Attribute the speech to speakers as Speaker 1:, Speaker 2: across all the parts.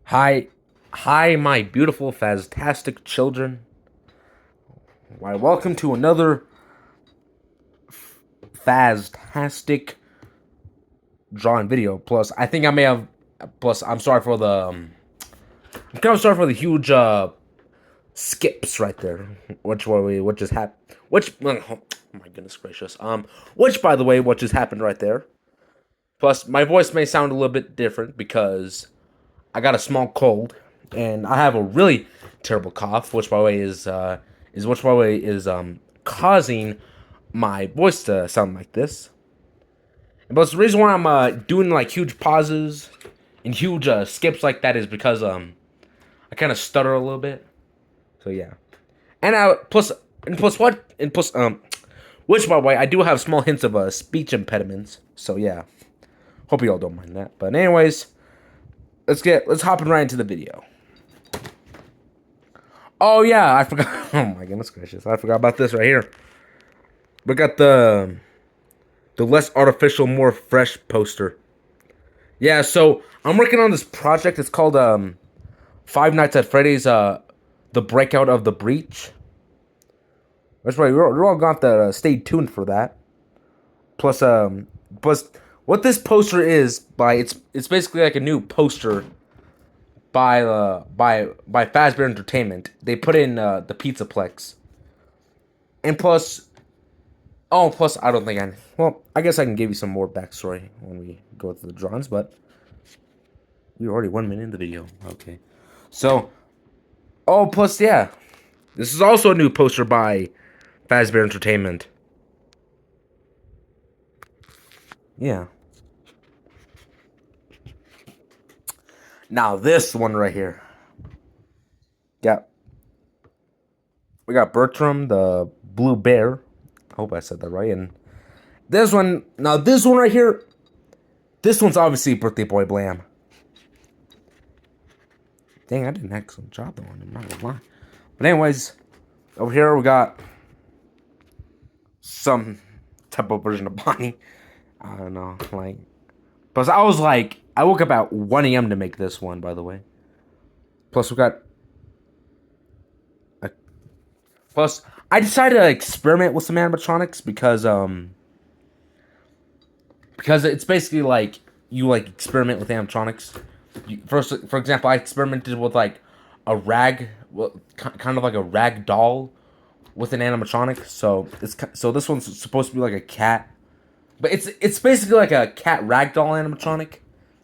Speaker 1: Hi, hi, my beautiful Faztastic children. Why, welcome to another Faztastic drawing video. Plus, I think I may have. Plus, I'm sorry for the. I'm kind of sorry for the huge skips right there. What just happened? Oh my goodness gracious. Which by the way, what just happened right there? Plus, my voice may sound a little bit different because I got a small cold, and I have a really terrible cough, which by the way is causing my voice to sound like this. But the reason why I'm doing like huge pauses and huge skips like that is because I kind of stutter a little bit. So yeah, and which by the way I do have small hints of speech impediments. So yeah, hope you all don't mind that. But anyways, let's hop right into the video. Oh yeah, I forgot. Oh my goodness gracious, I forgot about this right here. We got the less artificial, more fresh poster. Yeah, so I'm working on this project. It's called Five Nights at Freddy's The Breakout of the Breach. That's right. We're all going to have to stay tuned for that. Plus, what this poster is by it's basically like a new poster by Fazbear Entertainment. They put in the Pizzaplex, and plus I don't think I. Well, I guess I can give you some more backstory when we go through the drawings, but we're already 1 minute in the video. Okay, so plus yeah, this is also a new poster by Fazbear Entertainment. Yeah. Now this one right here. Yeah. We got Bertram the Blue Bear. I hope I said that right. And this one right here. This one's obviously Birthday Boy Blam. Dang, I did an excellent job though. I'm not gonna lie. But anyways, over here we got some type of version of Bonnie. I don't know, like. Plus, I woke up at 1 a.m. to make this one, by the way. Plus, we got. Plus, I decided to experiment with some animatronics because it's basically like you like experiment with animatronics. First, for example, I experimented with like a rag, well, kind of like a rag doll with an animatronic. So this one's supposed to be like a cat, but it's basically like a cat rag doll animatronic.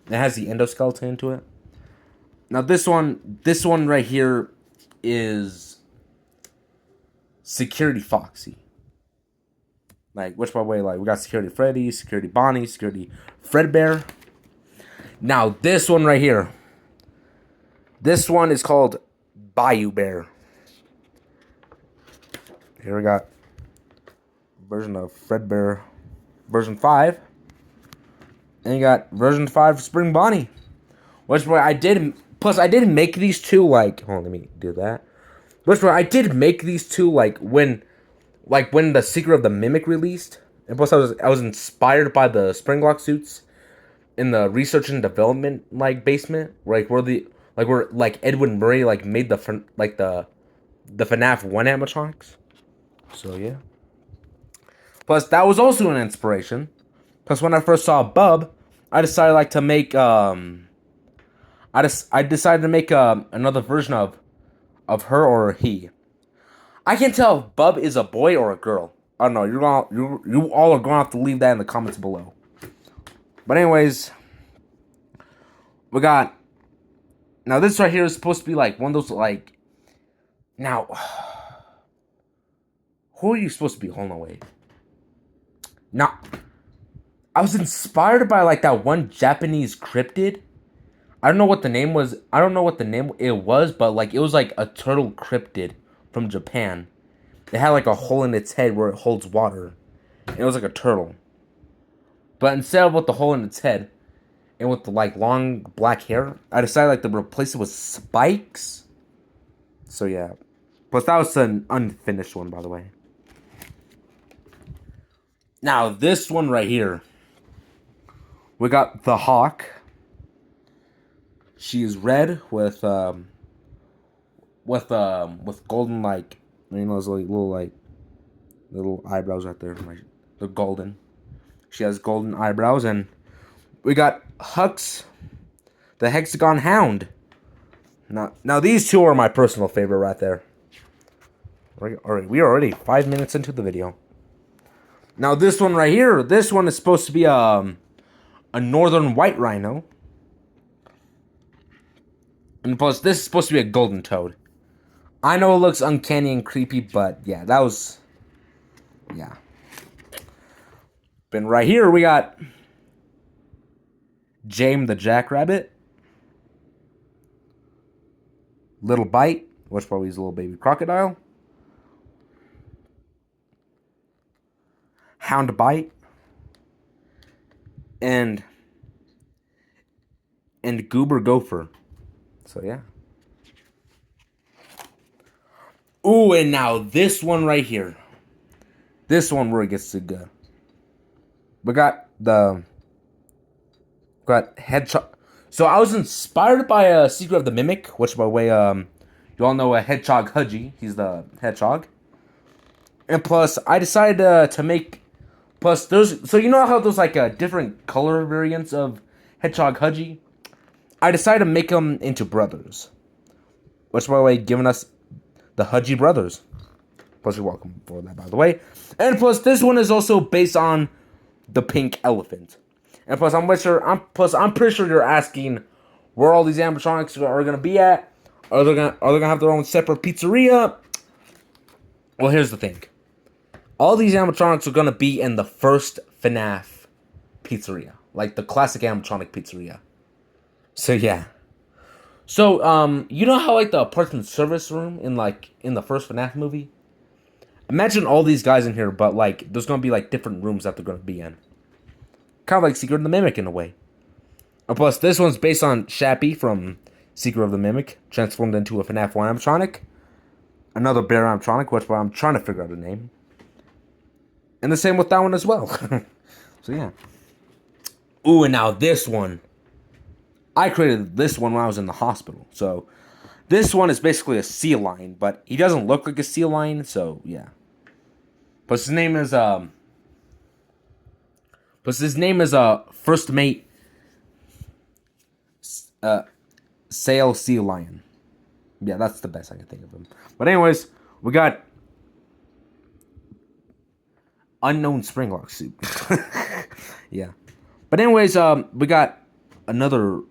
Speaker 1: It has the endoskeleton into it. Now this one right here is Security Foxy. Like, which by the way, like we got Security Freddy, Security Bonnie, Security Fredbear. Now this one right here. This one is called Bayou Bear. Here we got version of Fredbear, version 5. And you got version 5 Spring Bonnie. Which way I did. Plus, I did make these two like. Hold on, let me do that. Which way I did make these two like when the Secret of the Mimic released. And plus, I was inspired by the Springlock suits in the research and development like basement, where Edwin Murray like made the FNAF 1 animatronics. So yeah. Plus, that was also an inspiration. Plus, when I first saw Bub, I decided like to make I decided to make another version of her or he. I can't tell if Bub is a boy or a girl. I don't know. You all are gonna have to leave that in the comments below. But anyways, we got now this right here is supposed to be like one of those like now. Who are you supposed to be? Hold on, wait. Now, I was inspired by like that one Japanese cryptid. I don't know what the name was. I don't know what the name it was, but like it was like a turtle cryptid from Japan. It had like a hole in its head where it holds water. And it was like a turtle. But instead of with the hole in its head and with the like long black hair, I decided like to replace it with spikes. So yeah. Plus that was an unfinished one, by the way. Now this one right here. We got the Hawk. She is red with golden, like, those little eyebrows right there. Like, they're golden. She has golden eyebrows, and we got Hux, the Hexagon Hound. Now these two are my personal favorite right there. Alright, we are already 5 minutes into the video. Now this one right here, this one is supposed to be a northern white rhino. And plus, this is supposed to be a golden toad. I know it looks uncanny and creepy, but yeah, that was... Yeah. Then right here, we got James the Jackrabbit. Little Bite, which probably is a little baby crocodile. Hound Bite. And Goober Gopher. So yeah. Ooh, and now this one right here. This one where it gets to go. We got Hedgehog. So I was inspired by Secret of the Mimic, which by the way, you all know a Hedgehog Hudgy. He's the hedgehog. And plus, I decided to make. Plus, so you know how there's like different color variants of Hedgehog Hudgy. I decided to make them into brothers, which by the way, giving us the Hudgy brothers. Plus, you're welcome for that, by the way. And plus, this one is also based on the pink elephant. And plus, I'm pretty sure you're asking where all these animatronics are gonna be at. Are they gonna have their own separate pizzeria? Well, here's the thing. All these animatronics are gonna be in the first FNAF pizzeria, like the classic animatronic pizzeria. So yeah. So you know how like the apartment service room in the first FNAF movie? Imagine all these guys in here, but like there's gonna be like different rooms that they're gonna be in. Kind of like Secret of the Mimic in a way. And plus, this one's based on Shappy from Secret of the Mimic, transformed into a FNAF 1 animatronic. Another bear animatronic, which I'm trying to figure out a name. And the same with that one as well. So yeah. Ooh, and now this one. I created this one when I was in the hospital. So this one is basically a sea lion, but he doesn't look like a sea lion, so yeah. Plus his name is First Mate Sail Sea Lion. Yeah, that's the best I can think of him. But anyways, we got Unknown Springlock Soup. Yeah. But anyways, we got another.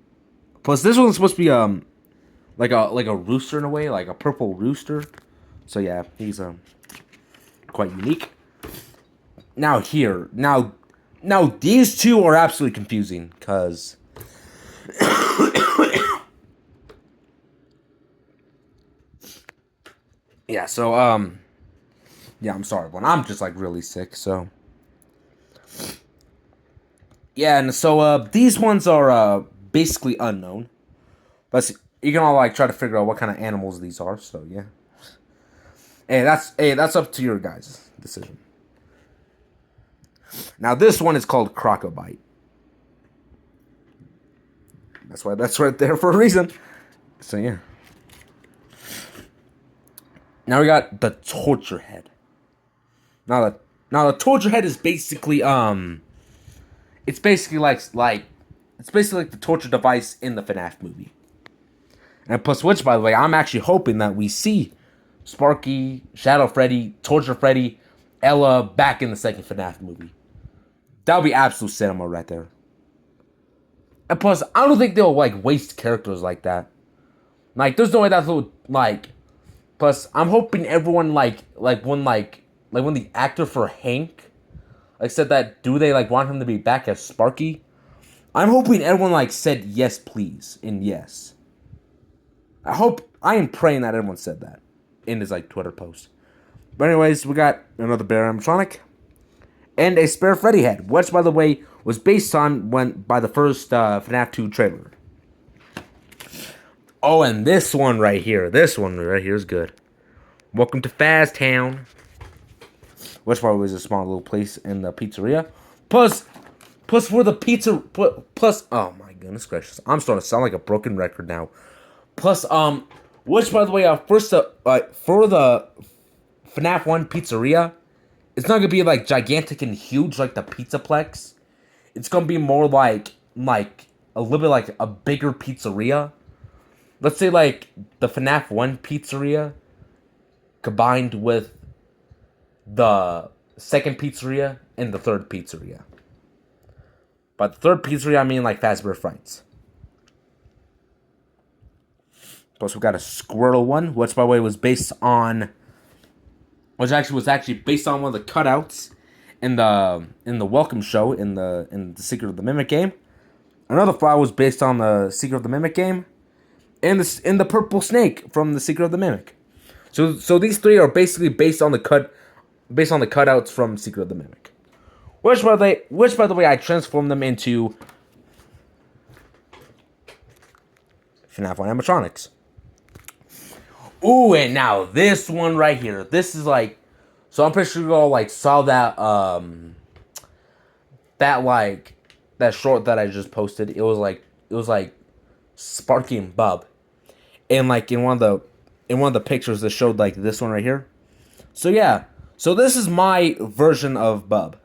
Speaker 1: Plus, this one's supposed to be like a rooster in a way, like a purple rooster. So yeah, he's quite unique. Now these two are absolutely confusing because yeah. So yeah, I'm sorry, but I'm just like really sick. So yeah, and so these ones are basically unknown, but you can all like try to figure out what kind of animals these are. So yeah, hey, that's up to your guys' decision. Now this one is called Crocobite. That's why that's right there for a reason. So yeah. Now we got the Torture Head. Now the Torture Head is basically it's basically like the torture device in the FNAF movie. And plus which, by the way, I'm actually hoping that we see Sparky, Shadow Freddy, Torture Freddy, Ella back in the second FNAF movie. That would be absolute cinema right there. And plus, I don't think they'll like waste characters like that. Like, there's no way that will like. Plus, I'm hoping everyone like when the actor for Hank like said that do they like want him to be back as Sparky. I'm hoping everyone like said yes please and yes. I am praying that everyone said that in his like Twitter post. But anyways, we got another bear animatronic. And a spare Freddy head, which, by the way, was based on by the first FNAF 2 trailer. Oh, and this one right here is good. Welcome to Faztown. Which probably was a small little place in the pizzeria. Plus, Plus for the pizza. Plus, oh my goodness gracious, I'm starting to sound like a broken record now. Plus, which by the way, first, for the FNAF 1 pizzeria, it's not gonna be like gigantic and huge like the Pizzaplex. It's gonna be more like a little bit like a bigger pizzeria. Let's say like the FNAF 1 pizzeria combined with the second pizzeria and the third pizzeria. By the third pizzeria, I mean like Fazbear Frights. Plus, we got a Squirtle one, which by the way was based on, which actually was based on one of the cutouts in the Welcome Show in the Secret of the Mimic game. Another file was based on the Secret of the Mimic game, and the Purple Snake from the Secret of the Mimic. So these three are basically based on the cutouts from Secret of the Mimic. Which by the way I transformed them into FNAF 1 animatronics. Ooh, and now this one right here. This is like, so I'm pretty sure you all like saw that that short that I just posted. It was like Sparky and Bub, and like in one of the pictures that showed like this one right here. So yeah, so this is my version of Bub.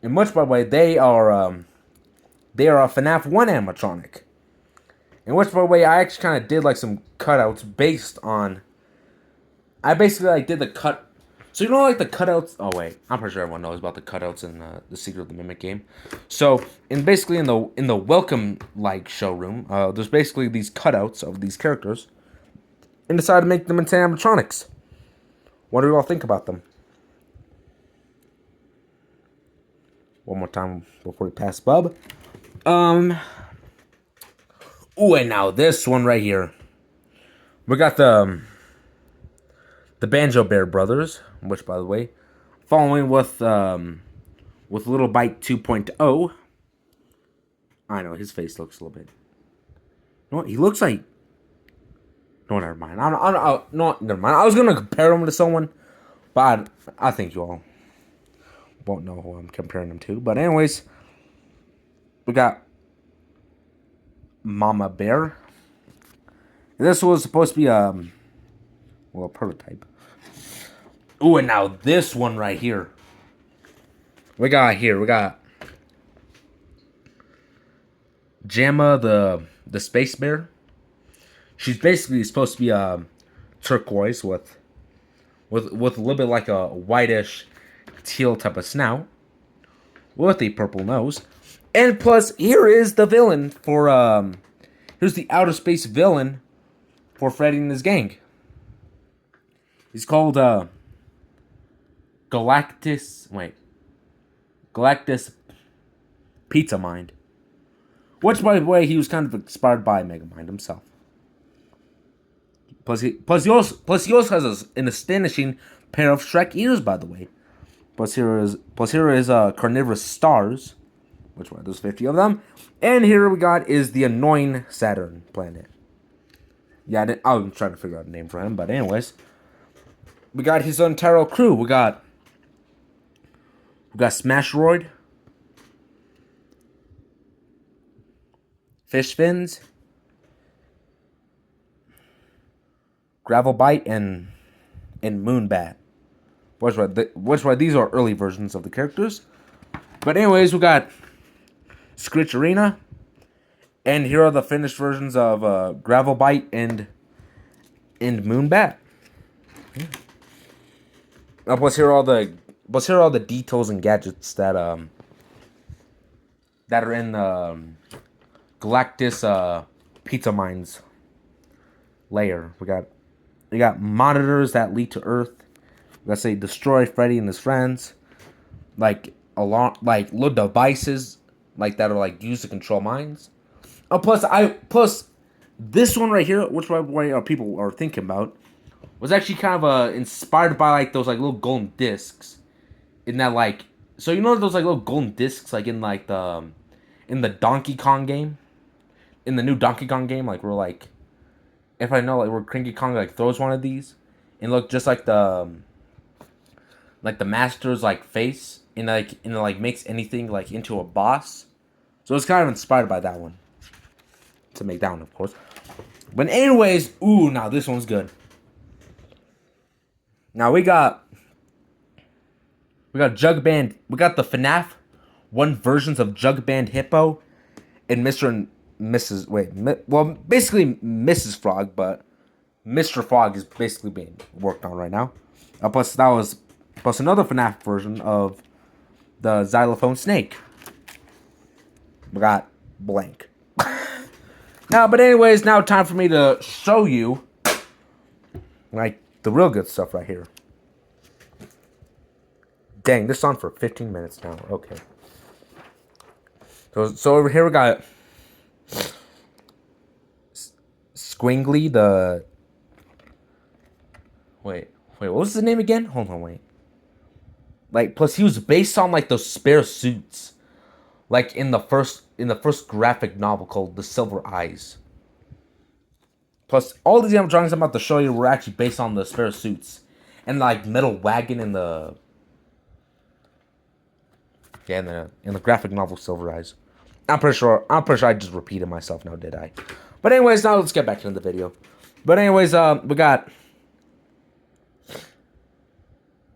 Speaker 1: And much by the way, they are a FNAF 1 animatronic. And which, by the way, I actually kind of did like some cutouts based on. I basically like did the cut. So you know like the cutouts. Oh wait, I'm pretty sure everyone knows about the cutouts in the Secret of the Mimic game. So in the welcome like showroom, there's basically these cutouts of these characters, and decided to make them into animatronics. What do you all think about them? One more time before we pass Bub. Ooh, and now this one right here. We got the Banjo Bear Brothers, which by the way, following with Little Bite 2.0. I know his face looks a little bit. You know what? He looks like. No, never mind. No, never mind. I was gonna compare him to someone, but I think you all won't know who I'm comparing him to. But anyways, we got Mama Bear. And this was supposed to be a prototype. Ooh, and now this one right here. We got Jamma the Space Bear. She's basically supposed to be turquoise with a little bit like a whitish teal type of snout with a purple nose. And plus, here is the villain for here's the outer space villain for Freddy and his gang. He's called Galactus Pizza Mind. Which, by the way, he was kind of inspired by Megamind himself. Plus he also has an astonishing pair of Shrek ears, by the way. Plus here is carnivorous stars, which were there's 50 of them. And here we got is the annoying Saturn planet. Yeah, I'm trying to figure out a name for him, but anyways, we got his entire crew. We got Smashroid, Fish Fins, Gravel Bite, and Moonbat. Which why these are early versions of the characters. But anyways, we got Scritch Arena, and here are the finished versions of Gravel Bite and Moonbat. Plus here are all the details and gadgets that are in Galactus Pizza Mind's layer. We got monitors that lead to Earth. Let's say destroy Freddy and his friends. Like little devices like that are like used to control minds. Oh, plus this one right here, which way people are thinking about, was actually kind of inspired by like those like little golden discs. In that like, so you know those like little golden discs like in like in the Donkey Kong game, in the new Donkey Kong game, like we're like, if I know like where Cranky Kong like throws one of these, and look just like the master's like face. and makes anything like into a boss. So it's kind of inspired by that one. To make that one, of course. But anyways, ooh, now this one's good. Now we got Jug Band. We got the FNAF 1 versions of Jug Band Hippo and Mr. and Mrs. Well, basically Mrs. Frog, but Mr. Frog is basically being worked on right now. Plus another FNAF version of the Xylophone Snake. We got blank. Now, but anyways, now time for me to show you like the real good stuff right here. Dang, this is on for 15 minutes now. Okay. So over here we got Squingly, the... Wait, what was his name again? Hold on, wait. Like, plus he was based on like those spare suits. Like in the first graphic novel called The Silver Eyes. Plus, all these drawings I'm about to show you were actually based on the spare suits. And like Metal Wagon in the... Yeah, in the graphic novel Silver Eyes. I'm pretty sure I just repeated myself now, did I? But anyways, now let's get back into the video. But anyways, we got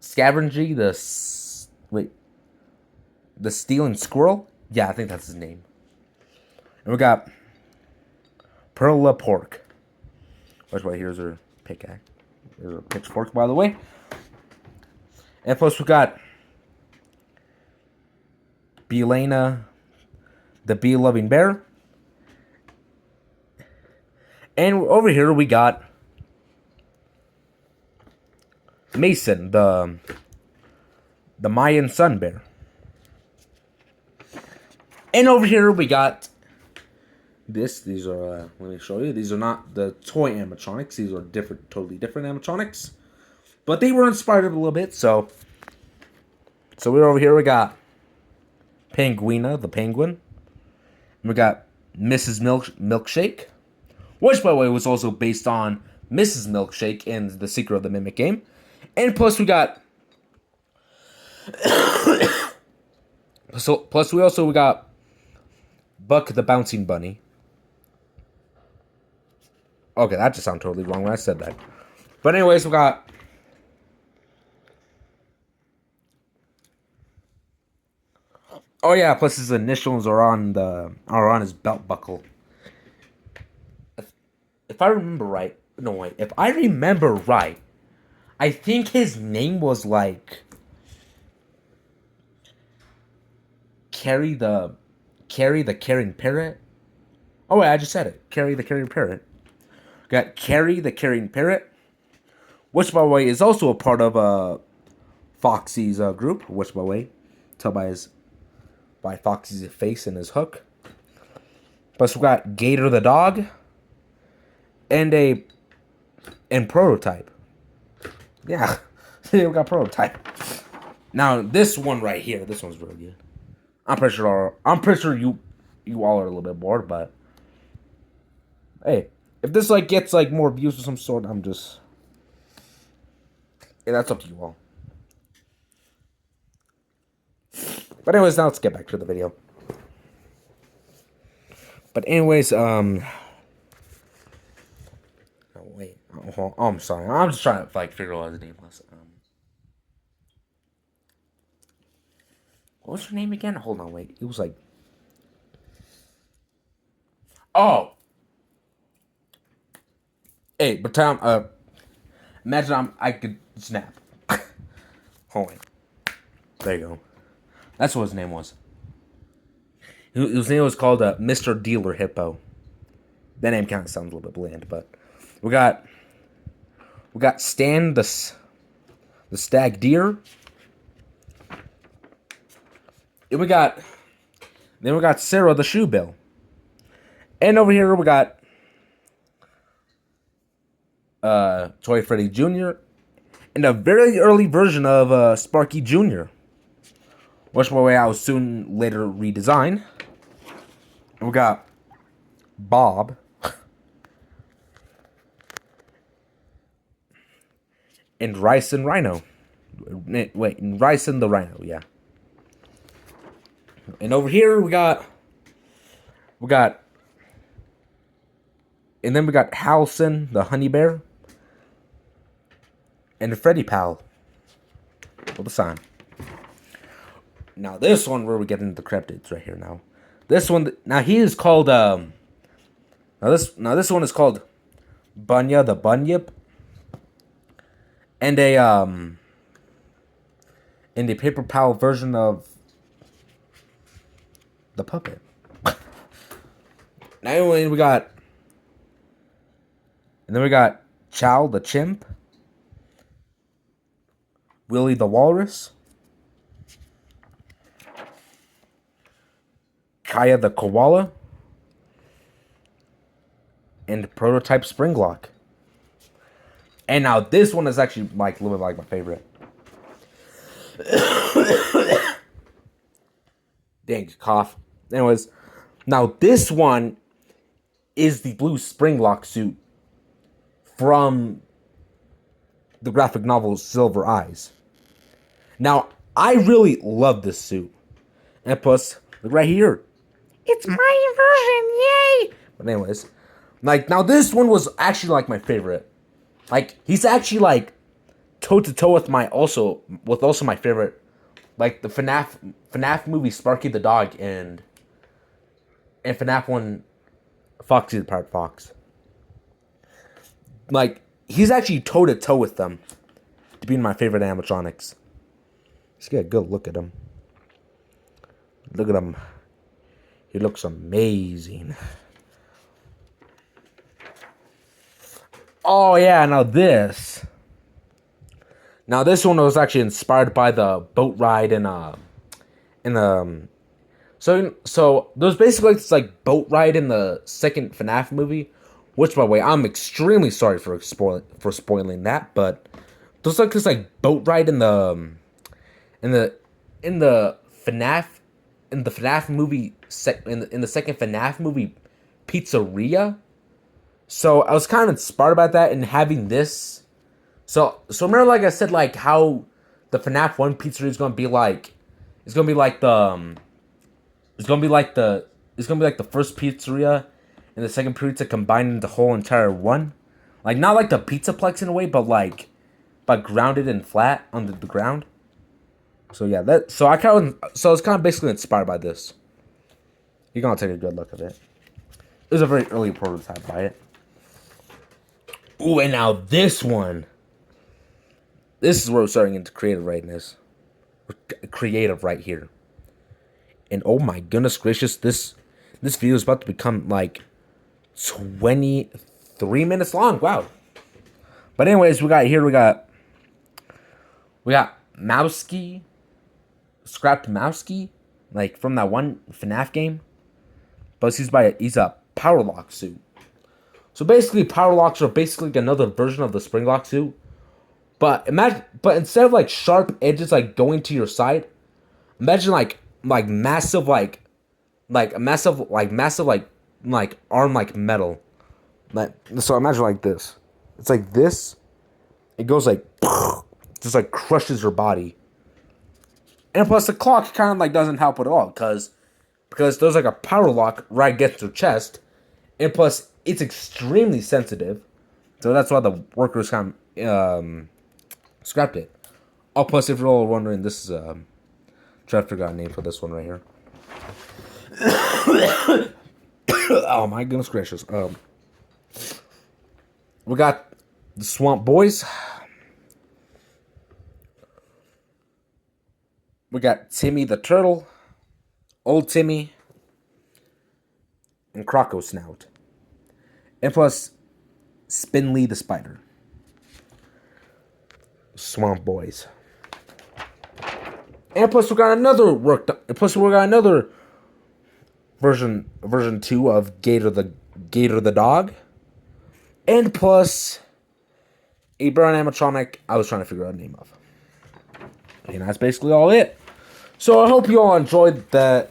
Speaker 1: Scavengy, the Stealing Squirrel. Yeah, I think that's his name. And we got Perla Pork. Which way? Here's her pickaxe. Here's her pitchfork, by the way. And plus we got Belena, the bee-loving bear. And over here we got Mason, the Mayan sun bear. And over here we got this. These are, let me show you. These are not the toy animatronics. These are totally different animatronics. But they were inspired a little bit, so we're over here. We got Penguina, the penguin. And we got Mrs. Milkshake, which, by the way, was also based on Mrs. Milkshake in The Secret of the Mimic game. And plus we got... plus we got Buck the Bouncing Bunny. Okay, that just sounded totally wrong when I said that. But anyways, we got... Oh yeah, plus his initials are on his belt buckle. If I remember right... No, wait. If I remember right, I think his name was like... Carrie the Caring Parrot. Oh wait, I just said it. Carrie the Caring Parrot. Got Carrie the Caring Parrot, which by the way is also a part of Foxy's group. Which by the way, tell by Foxy's face and his hook. Plus we got Gator the dog, and Prototype. Yeah, we got Prototype. Now this one right here, this one's really good. I'm pretty sure you all are a little bit bored, but hey, if this like gets like more views of some sort, I'm just... Yeah, that's up to you all. But anyways, now let's get back to the video. But anyways, oh, wait. Oh, I'm sorry. I'm just trying to like figure out what his name was. What was her name again? Hold on, wait. It was like... Oh! Hey, but Tom, imagine I could snap. Hold on. There you go. That's what his name was. His name was called Mr. Dealer Hippo. That name kind of sounds a little bit bland, but... We got Stan the Stag Deer. Then we got Sarah the Shoebill. And over here we got Toy Freddy Jr. and a very early version of Sparky Jr. Which, by the way, I will soon later redesign. And we got Bob. And Rice and Rhino. Wait, and Rice and the Rhino, yeah. And over here we got, and then we got Halcyon, the honey bear, and the Freddy Pal with a sign. Now this one where we get into the cryptids right here now. This one, now he is called, now this one is called Bunya the Bunyip. And in the paper pal version of the puppet. Now anyway, we got, and then we got Chow the chimp, Willie the walrus, Kaya the koala, and Prototype Springlock. And now this one is actually like a little bit like my favorite. Dang, cough. Anyways, now this one is the blue Springlock suit from the graphic novel Silver Eyes. Now, I really love this suit. And plus, look right here. It's my version, yay! But anyways, like, now this one was actually like my favorite. Like, he's actually like toe to toe with also my favorite, like the FNAF movie Sparky the Dog and FNAF 1 Foxy the Pirate Fox. Like, he's actually toe to toe with them to be my favorite animatronics. Let's get a good look at him. Look at him. He looks amazing. Oh yeah, now this one was actually inspired by the boat ride so there's basically this like boat ride in the second FNAF movie, which by the way I'm extremely sorry for spoiling that, but there's like this like boat ride in the FNAF movie in the second FNAF movie pizzeria. So I was kind of inspired by that and having this. So remember, like I said, like how the FNAF 1 pizzeria is gonna be like, it's gonna be like the first pizzeria and the second pizza combined into the whole entire one, like not like the Pizzaplex in a way, but grounded and flat on the ground. So yeah, I was kind of basically inspired by this. You're gonna take a good look at it. It was a very early prototype by it. Ooh, and now this one. This is where we're starting into creative rightness. Creative right here. And oh my goodness gracious, this video is about to become like 23 minutes long. Wow. But anyways, we got Mousky, Scrapped Mousky, like from that one FNAF game. But he's a power lock suit. So basically, power locks are basically another version of the Springlock suit. But instead of like sharp edges like going to your side, imagine like massive like arm like metal. So imagine like this. It's like this. It goes like just like crushes your body. And plus the clock kind of like doesn't help at all because there's like a power lock right against your chest, and plus it's extremely sensitive, so that's why the workers kind of scrapped it. Oh, plus if you're all wondering, this is try to figure out a name for this one right here. Oh my goodness gracious. We got the Swamp Boys. We got Timmy the Turtle, Old Timmy, and Croco Snout. And plus, Spinley the Spider. Swamp Boys. And plus, we got another version 2 of Gator the Dog. And plus, a brown animatronic I was trying to figure out the name of. And that's basically all it. So I hope you all enjoyed the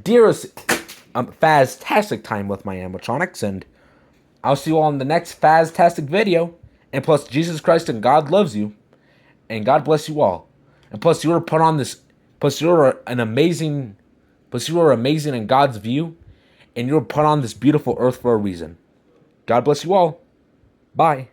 Speaker 1: dearest Faztastic time with my animatronics, and I'll see you all in the next Faztastic video. And plus, Jesus Christ and God loves you, and God bless you all. And plus, you're an amazing but you are amazing in God's view, and you were put on this beautiful earth for a reason. God bless you all. Bye.